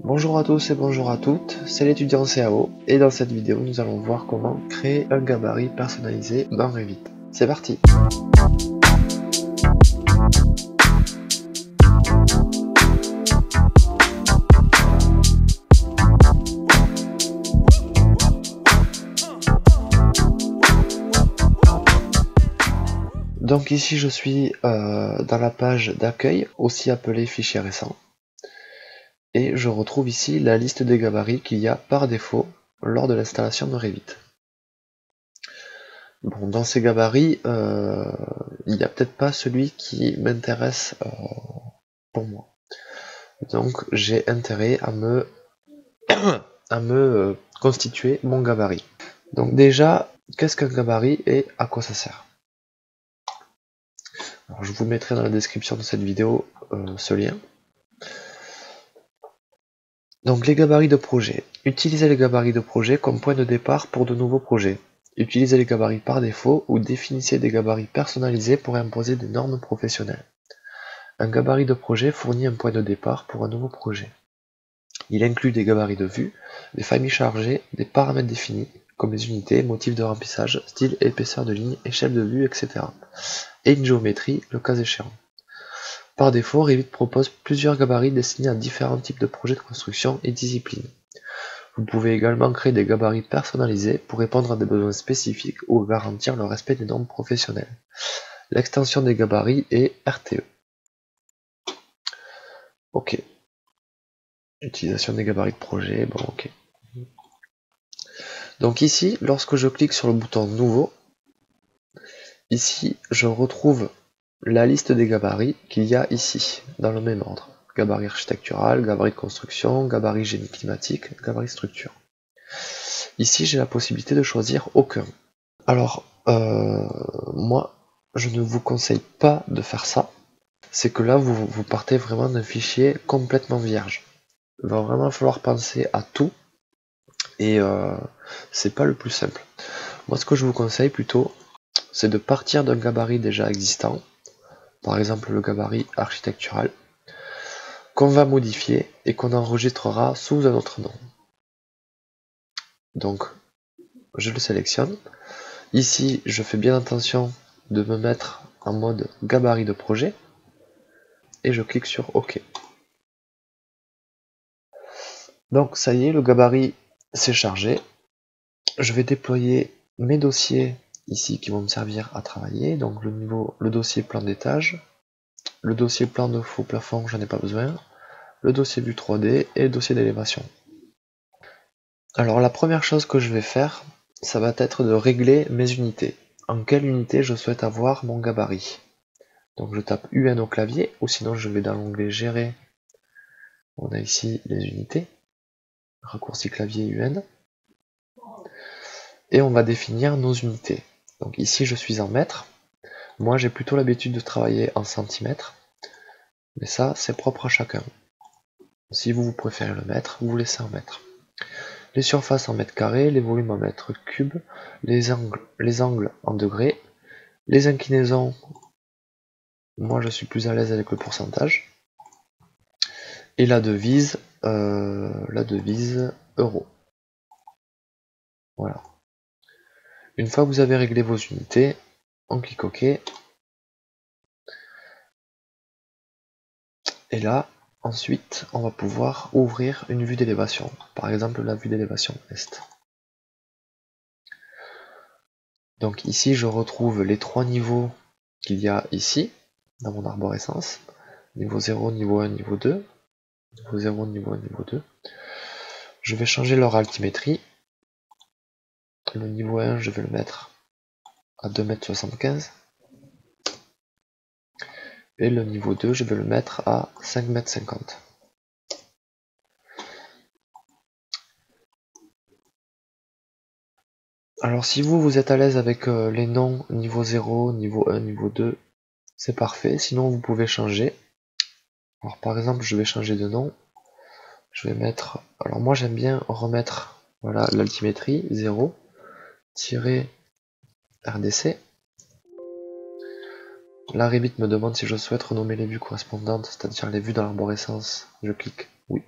Bonjour à tous et bonjour à toutes, c'est l'étudiant CAO et dans cette vidéo nous allons voir comment créer un gabarit personnalisé dans Revit. C'est parti! Donc ici je suis dans la page d'accueil, aussi appelée fichier récent. Et je retrouve ici la liste des gabarits qu'il y a par défaut lors de l'installation de Revit. Bon, dans ces gabarits, il n'y a peut-être pas celui qui m'intéresse pour moi. Donc j'ai intérêt à me constituer mon gabarit. Donc déjà, qu'est-ce qu'un gabarit et à quoi ça sert? Alors, je vous mettrai dans la description de cette vidéo ce lien. Donc les gabarits de projet. Utilisez les gabarits de projet comme point de départ pour de nouveaux projets. Utilisez les gabarits par défaut ou définissez des gabarits personnalisés pour imposer des normes professionnelles. Un gabarit de projet fournit un point de départ pour un nouveau projet. Il inclut des gabarits de vue, des familles chargées, des paramètres définis, comme les unités, motifs de remplissage, style, épaisseur de ligne, échelle de vue, etc. Et une géométrie, le cas échéant. Par défaut, Revit propose plusieurs gabarits destinés à différents types de projets de construction et disciplines. Vous pouvez également créer des gabarits personnalisés pour répondre à des besoins spécifiques ou garantir le respect des normes professionnelles. L'extension des gabarits est RTE. Ok. Utilisation des gabarits de projet, bon ok. Donc ici, lorsque je clique sur le bouton Nouveau, ici je retrouve la liste des gabarits qu'il y a ici, dans le même ordre. Gabarit architectural, gabarit de construction, gabarit génie climatique, gabarit structure. Ici j'ai la possibilité de choisir aucun. Alors, moi, je ne vous conseille pas de faire ça. C'est que là, vous partez vraiment d'un fichier complètement vierge. Il va vraiment falloir penser à tout. Et c'est pas le plus simple. Moi, ce que je vous conseille plutôt, c'est de partir d'un gabarit déjà existant. Par exemple, le gabarit architectural, qu'on va modifier et qu'on enregistrera sous un autre nom. Donc, je le sélectionne. Ici, je fais bien attention de me mettre en mode gabarit de projet. Et je clique sur OK. Donc ça y est, le gabarit s'est chargé. Je vais déployer mes dossiers ici qui vont me servir à travailler. Donc le dossier plan d'étage, le dossier plan de faux plafond, j'en ai pas besoin, le dossier vue 3D et le dossier d'élévation. Alors la première chose que je vais faire, ça va être de régler mes unités. En quelle unité je souhaite avoir mon gabarit. Donc je tape UN au clavier, ou sinon je vais dans l'onglet Gérer. On a ici les unités. Raccourci clavier UN. Et on va définir nos unités. Donc ici je suis en mètres. Moi j'ai plutôt l'habitude de travailler en centimètres. Mais ça c'est propre à chacun. Si vous préférez le mètre, vous laissez en mètres. Les surfaces en mètres carrés, les volumes en mètres cubes, les angles en degrés, les inclinaisons, moi je suis plus à l'aise avec le pourcentage. Et la devise euro. Voilà. Une fois que vous avez réglé vos unités, on clique OK. Et là, ensuite, on va pouvoir ouvrir une vue d'élévation. Par exemple, la vue d'élévation Est. Donc ici, je retrouve les trois niveaux qu'il y a ici, dans mon arborescence. Niveau 0, niveau 1, niveau 2. Niveau 0, niveau 1, niveau 2. Je vais changer leur altimétrie. Le niveau 1, je vais le mettre à 2,75 m. Et le niveau 2, je vais le mettre à 5,50 m. Alors si vous êtes à l'aise avec les noms niveau 0, niveau 1, niveau 2, c'est parfait. Sinon vous pouvez changer. Alors par exemple, je vais changer de nom. Je vais mettre... Alors moi j'aime bien remettre voilà l'altimétrie 0-RDC. Là Revit me demande si je souhaite renommer les vues correspondantes, c'est-à-dire les vues dans l'arborescence. Je clique oui.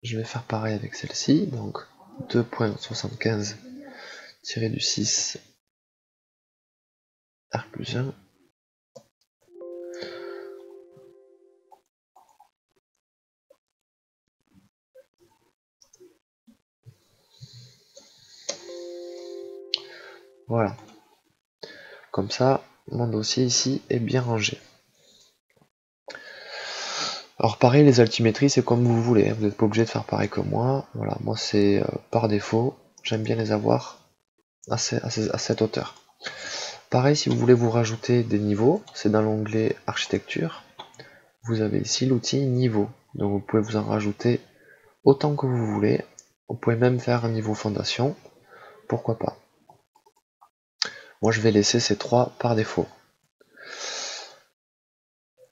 je vais faire pareil avec celle-ci, donc 2.75-6 R plus 1. Voilà. Comme ça, mon dossier ici est bien rangé. Alors pareil, les altimétries, c'est comme vous voulez, hein. Vous n'êtes pas obligé de faire pareil que moi. Voilà, moi c'est par défaut, j'aime bien les avoir à cette hauteur. Pareil, si vous voulez vous rajouter des niveaux, c'est dans l'onglet architecture. Vous avez ici l'outil niveau. Donc vous pouvez vous en rajouter autant que vous voulez. Vous pouvez même faire un niveau fondation, pourquoi pas. Moi je vais laisser ces 3 par défaut.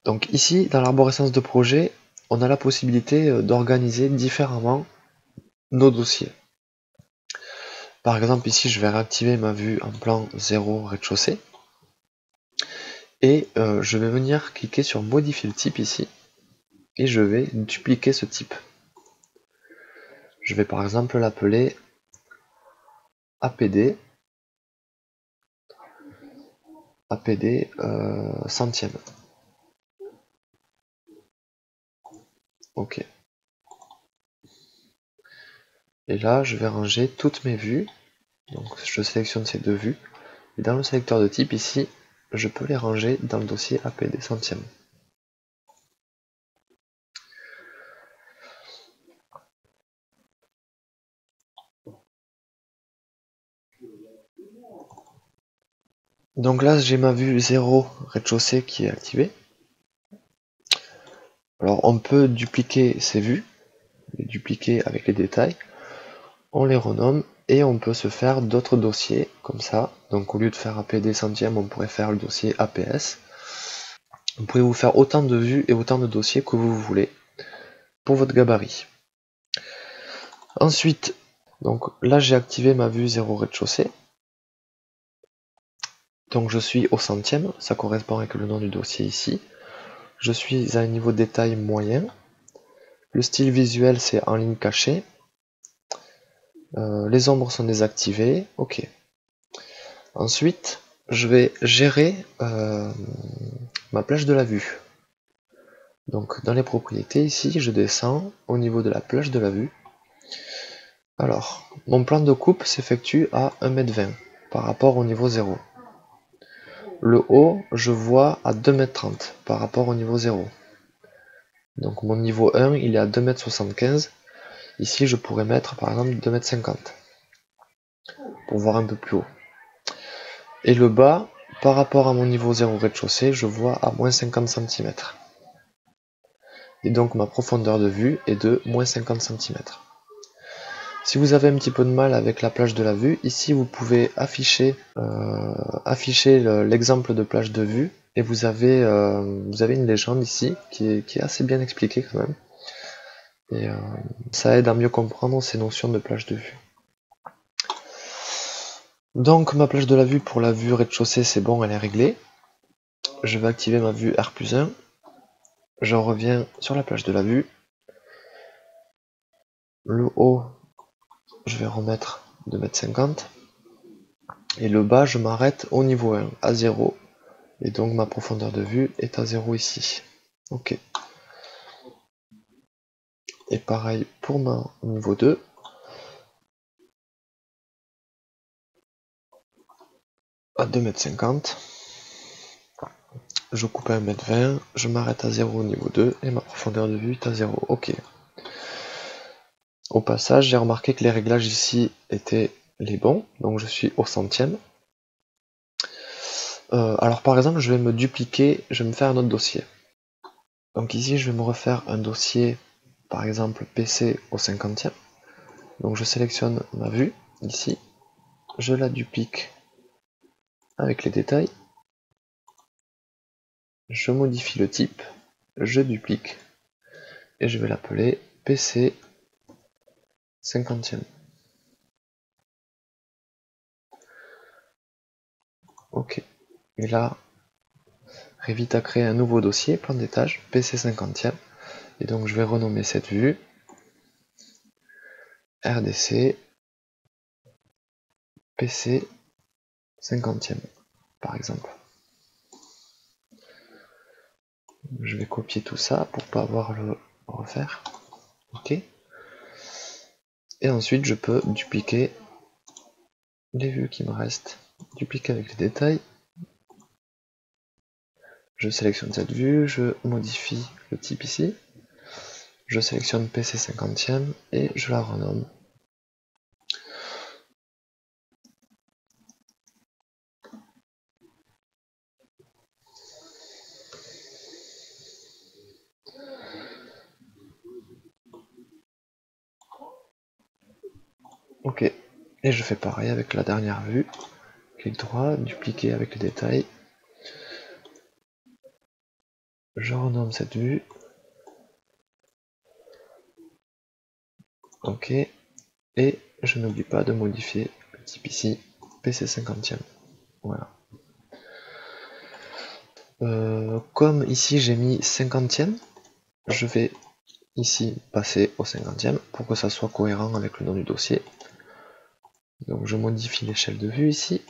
Donc ici, dans l'arborescence de projet, on a la possibilité d'organiser différemment nos dossiers. Par exemple, ici, je vais réactiver ma vue en plan 0 rez-de-chaussée. Et je vais venir cliquer sur modifier le type ici. Et je vais dupliquer ce type. Je vais par exemple l'appeler APD. APD centième. Ok. Et là, je vais ranger toutes mes vues. Donc je sélectionne ces 2 vues. Et dans le sélecteur de type ici, je peux les ranger dans le dossier APD centième. Donc là, j'ai ma vue 0 rez-de-chaussée qui est activée. Alors on peut dupliquer ces vues, les dupliquer avec les détails. On les renomme et on peut se faire d'autres dossiers comme ça. Donc au lieu de faire APD centième, on pourrait faire le dossier APS. Vous pouvez vous faire autant de vues et autant de dossiers que vous voulez pour votre gabarit. Ensuite, donc là j'ai activé ma vue 0 rez-de-chaussée. Donc je suis au centième, ça correspond avec le nom du dossier ici. Je suis à un niveau de détail moyen. Le style visuel c'est en ligne cachée. Les ombres sont désactivées, ok. Ensuite, je vais gérer ma plage de la vue. Donc dans les propriétés ici, je descends au niveau de la plage de la vue. Alors, mon plan de coupe s'effectue à 1,20 m par rapport au niveau 0. Le haut, je vois à 2,30 m par rapport au niveau 0. Donc mon niveau 1, il est à 2,75 m. Ici, je pourrais mettre par exemple 2,50 m pour voir un peu plus haut. Et le bas, par rapport à mon niveau 0 rez-de-chaussée, je vois à moins 50 cm. Et donc ma profondeur de vue est de moins 50 cm. Si vous avez un petit peu de mal avec la plage de la vue, ici vous pouvez afficher l'exemple de plage de vue et vous avez une légende ici qui est assez bien expliquée quand même. Et ça aide à mieux comprendre ces notions de plage de vue. Donc ma plage de la vue pour la vue rez-de-chaussée c'est bon, elle est réglée. Je vais activer ma vue R plus 1. Je reviens sur la plage de la vue. Le haut, je vais remettre 2,50 m. Et le bas, je m'arrête au niveau 1, à 0. Et donc ma profondeur de vue est à 0 ici. Ok. Et pareil pour mon niveau 2. À 2,50 m. Je coupe à 1,20 m. Je m'arrête à 0 au niveau 2. Et ma profondeur de vue est à 0. Ok. Au passage, j'ai remarqué que les réglages ici étaient les bons. Donc je suis au centième. Alors par exemple, je vais me dupliquer, je vais me faire un autre dossier. Donc ici, je vais me refaire un dossier, par exemple PC au 50e. Donc je sélectionne ma vue, ici, je la duplique avec les détails, je modifie le type, je duplique, et je vais l'appeler PC 50e. Ok, et là, Revit a créé un nouveau dossier, plan d'étage, PC 50e, et donc je vais renommer cette vue RDC PC 50e par exemple. Je vais copier tout ça pour pas avoir le refaire. Ok. Et ensuite je peux dupliquer les vues qui me restent. Dupliquer avec les détails. Je sélectionne cette vue, je modifie le type ici. Je sélectionne PC 50e et je la renomme. Ok. Et je fais pareil avec la dernière vue. Clic droit, dupliquer avec les détails. Je renomme cette vue. Ok. Et je n'oublie pas de modifier le type ici, PC 50e. Voilà. Comme ici j'ai mis 50e, je vais ici passer au 50e pour que ça soit cohérent avec le nom du dossier. Donc je modifie l'échelle de vue ici.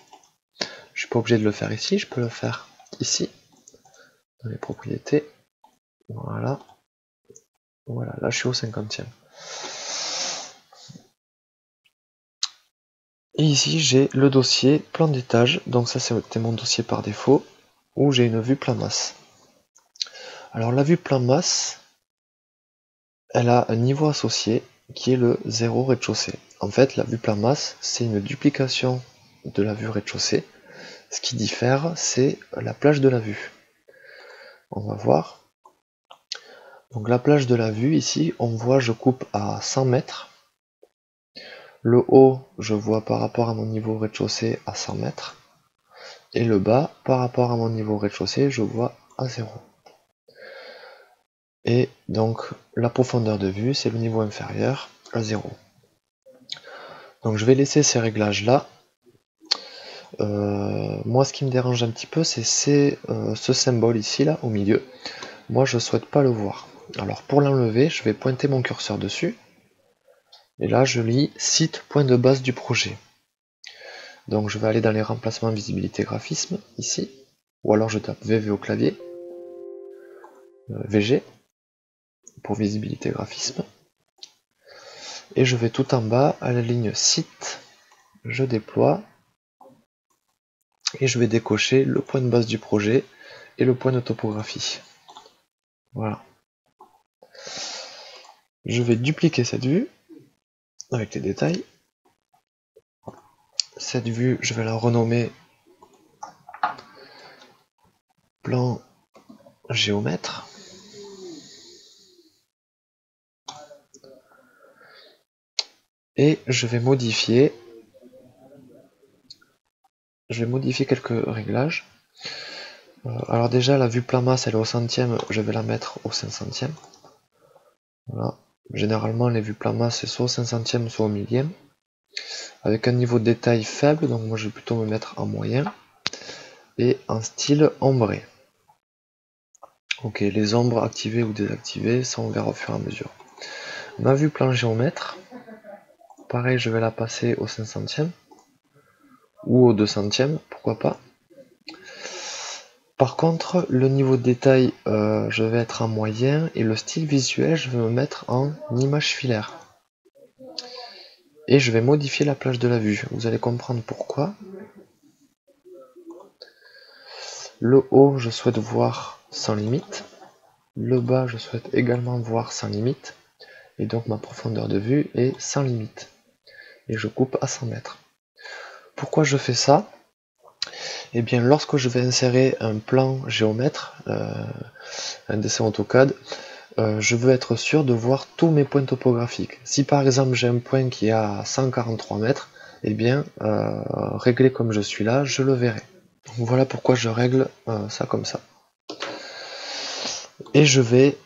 Je suis pas obligé de le faire ici, je peux le faire ici, dans les propriétés. Voilà. Voilà, là je suis au 50e. Et ici j'ai le dossier plan d'étage, donc ça c'était mon dossier par défaut, où j'ai une vue plan masse. Alors la vue plan masse, elle a un niveau associé qui est le 0 rez-de-chaussée. En fait, la vue plan masse, c'est une duplication de la vue rez-de-chaussée. Ce qui diffère, c'est la plage de la vue. On va voir. Donc la plage de la vue, ici, on voit je coupe à 100 mètres. Le haut, je vois par rapport à mon niveau rez-de-chaussée à 100 mètres. Et le bas, par rapport à mon niveau rez-de-chaussée, je vois à 0. Et donc la profondeur de vue, c'est le niveau inférieur à 0. Donc je vais laisser ces réglages là. Moi ce qui me dérange un petit peu, c'est ce symbole ici là au milieu. Moi je souhaite pas le voir. Alors pour l'enlever, je vais pointer mon curseur dessus. Et là je lis site point de base du projet. Donc je vais aller dans les remplacements visibilité graphisme ici. Ou alors je tape VV au clavier. VG pour visibilité graphisme. Et je vais tout en bas à la ligne site. Je déploie. Et je vais décocher le point de base du projet et le point de topographie. Voilà. Je vais dupliquer cette vue avec les détails. Cette vue, je vais la renommer plan géomètre. Et je vais modifier quelques réglages. Alors déjà, la vue plan masse, elle est au centième, je vais la mettre au 500e. Voilà. Généralement, les vues plan masse, c'est soit au 500e, soit au millième. Avec un niveau de détail faible, donc moi je vais plutôt me mettre en moyen. Et en style ombré. Ok, les ombres activées ou désactivées, ça on verra au fur et à mesure. Ma vue plan géomètre, pareil, je vais la passer au 500e ou au 200e, pourquoi pas. Par contre, le niveau de détail, je vais être en moyen et le style visuel, je vais me mettre en image filaire. Et je vais modifier la plage de la vue. Vous allez comprendre pourquoi. Le haut, je souhaite voir sans limite. Le bas, je souhaite également voir sans limite. Et donc ma profondeur de vue est sans limite. Et je coupe à 100 mètres. Pourquoi je fais ça? Eh bien, lorsque je vais insérer un plan géomètre, un dessin AutoCAD, je veux être sûr de voir tous mes points topographiques. Si par exemple j'ai un point qui est à 143 mètres, eh bien, réglé comme je suis là, je le verrai. Donc voilà pourquoi je règle ça comme ça. Et je vais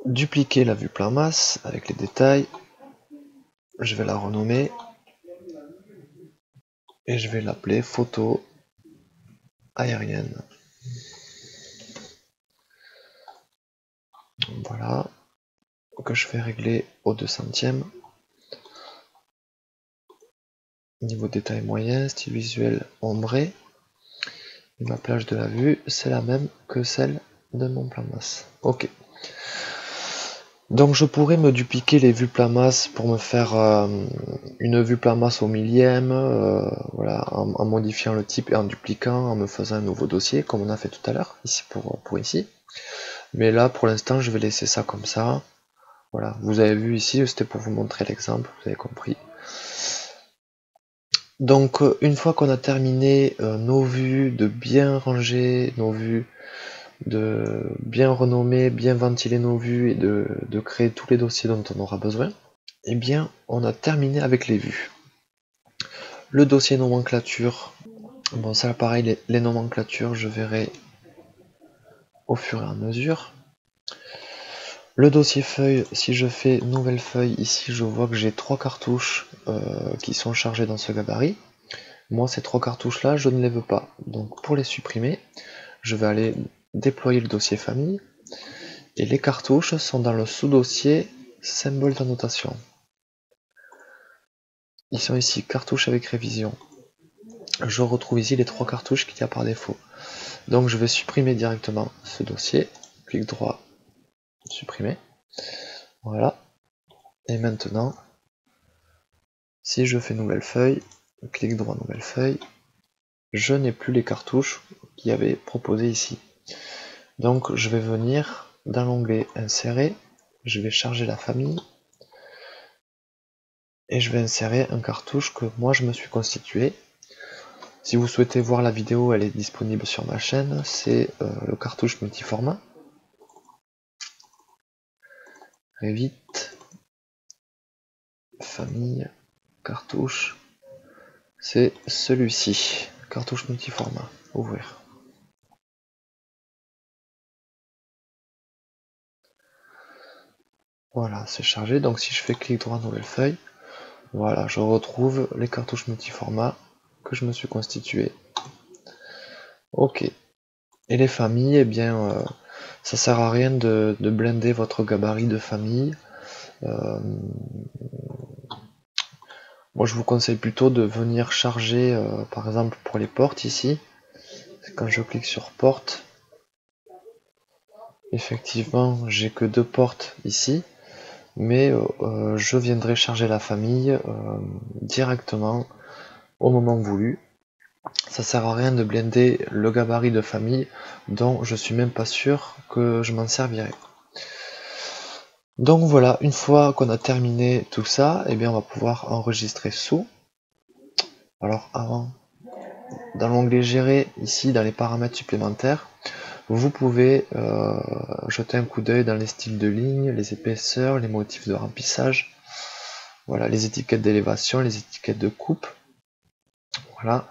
dupliquer la vue plan masse avec les détails. Je vais la renommer. Et je vais l'appeler photo aérienne. Voilà. Que je vais régler au 200e. Niveau détail moyen, style visuel ombré. Et ma plage de la vue, c'est la même que celle de mon plan masse. Ok. Donc je pourrais me dupliquer les vues plan masse pour me faire une vue plan masse au millième, voilà, en modifiant le type et en dupliquant, en me faisant un nouveau dossier, comme on a fait tout à l'heure, ici pour ici. Mais là, pour l'instant, je vais laisser ça comme ça. Voilà, vous avez vu ici, c'était pour vous montrer l'exemple, vous avez compris. Donc une fois qu'on a terminé nos vues, de bien ranger nos vues, de bien renommer, bien ventiler nos vues et de créer tous les dossiers dont on aura besoin, eh bien on a terminé avec les vues. Le dossier nomenclature, bon ça pareil, les nomenclatures je verrai au fur et à mesure. Le dossier feuille, si je fais nouvelle feuille, ici je vois que j'ai 3 cartouches qui sont chargées dans ce gabarit. Moi ces 3 cartouches là je ne les veux pas, donc pour les supprimer, je vais aller déployer le dossier famille, et les cartouches sont dans le sous-dossier symbole d'annotation. Ils sont ici, cartouches avec révision. Je retrouve ici les 3 cartouches qu'il y a par défaut. Donc je vais supprimer directement ce dossier, clic droit, supprimer. Voilà. Et maintenant, si je fais nouvelle feuille, clic droit, nouvelle feuille, je n'ai plus les cartouches qu'il y avait proposées ici. Donc je vais venir dans l'onglet insérer, je vais charger la famille, et je vais insérer un cartouche que moi je me suis constitué. Si vous souhaitez voir la vidéo, elle est disponible sur ma chaîne, c'est le cartouche multiformat. Revit, famille, cartouche, c'est celui-ci, cartouche multiformat, ouvrir. Voilà, c'est chargé, donc si je fais clic droit, nouvelle feuille, voilà, je retrouve les cartouches multiformat que je me suis constitué. Ok. Et les familles, eh bien, ça sert à rien de blinder votre gabarit de famille. Moi, je vous conseille plutôt de venir charger, par exemple, pour les portes ici. Quand je clique sur porte, effectivement, j'ai que 2 portes ici, mais je viendrai charger la famille directement au moment voulu. Ça sert à rien de blinder le gabarit de famille dont je suis même pas sûr que je m'en servirai. Donc voilà, une fois qu'on a terminé tout ça, eh bien on va pouvoir enregistrer sous. Alors avant, dans l'onglet gérer, ici dans les paramètres supplémentaires, vous pouvez jeter un coup d'œil dans les styles de ligne, les épaisseurs, les motifs de remplissage, voilà, les étiquettes d'élévation, les étiquettes de coupe. Voilà,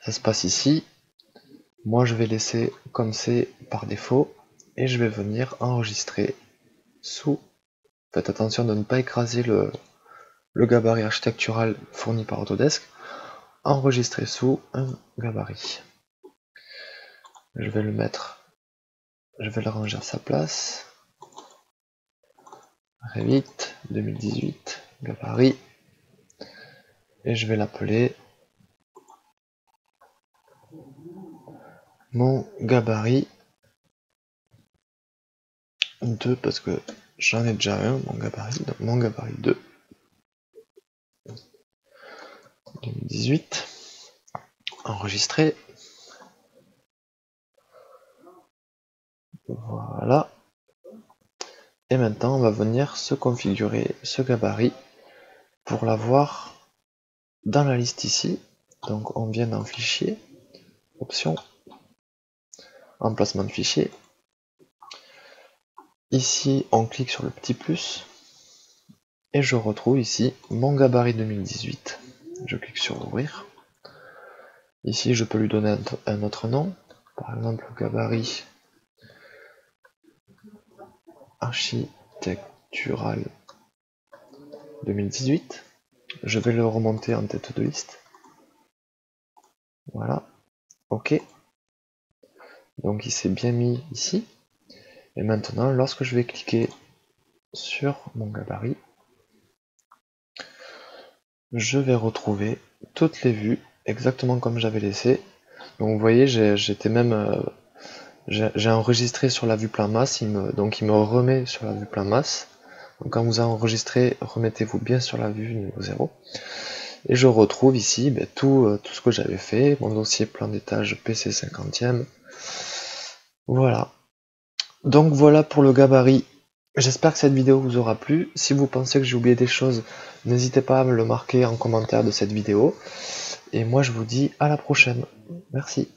ça se passe ici. Moi je vais laisser comme c'est par défaut et je vais venir enregistrer sous. Faites attention de ne pas écraser le gabarit architectural fourni par Autodesk. Enregistrer sous un gabarit. Je vais le mettre, je vais le ranger à sa place. Revit 2018, gabarit, et je vais l'appeler mon gabarit 2 parce que j'en ai déjà un, mon gabarit, donc mon gabarit 2 2018, enregistré. Voilà. Et maintenant on va venir se configurer ce gabarit pour l'avoir dans la liste ici. Donc on vient dans fichier, option, emplacement de fichier. Ici on clique sur le petit plus et je retrouve ici mon gabarit 2018. Je clique sur ouvrir. Ici je peux lui donner un autre nom, par exemple gabarit architectural 2018. Je vais le remonter en tête de liste. Voilà, ok. Donc il s'est bien mis ici. Et maintenant, lorsque je vais cliquer sur mon gabarit, je vais retrouver toutes les vues, exactement comme j'avais laissé. Donc vous voyez, j'étais même... j'ai enregistré sur la vue plan masse, donc il me remet sur la vue plan masse. Donc quand vous enregistrez, remettez-vous bien sur la vue niveau 0. Et je retrouve ici tout ce que j'avais fait, mon dossier plan d'étage PC 50e. Voilà. Donc voilà pour le gabarit. J'espère que cette vidéo vous aura plu. Si vous pensez que j'ai oublié des choses, n'hésitez pas à me le marquer en commentaire de cette vidéo. Et moi je vous dis à la prochaine. Merci.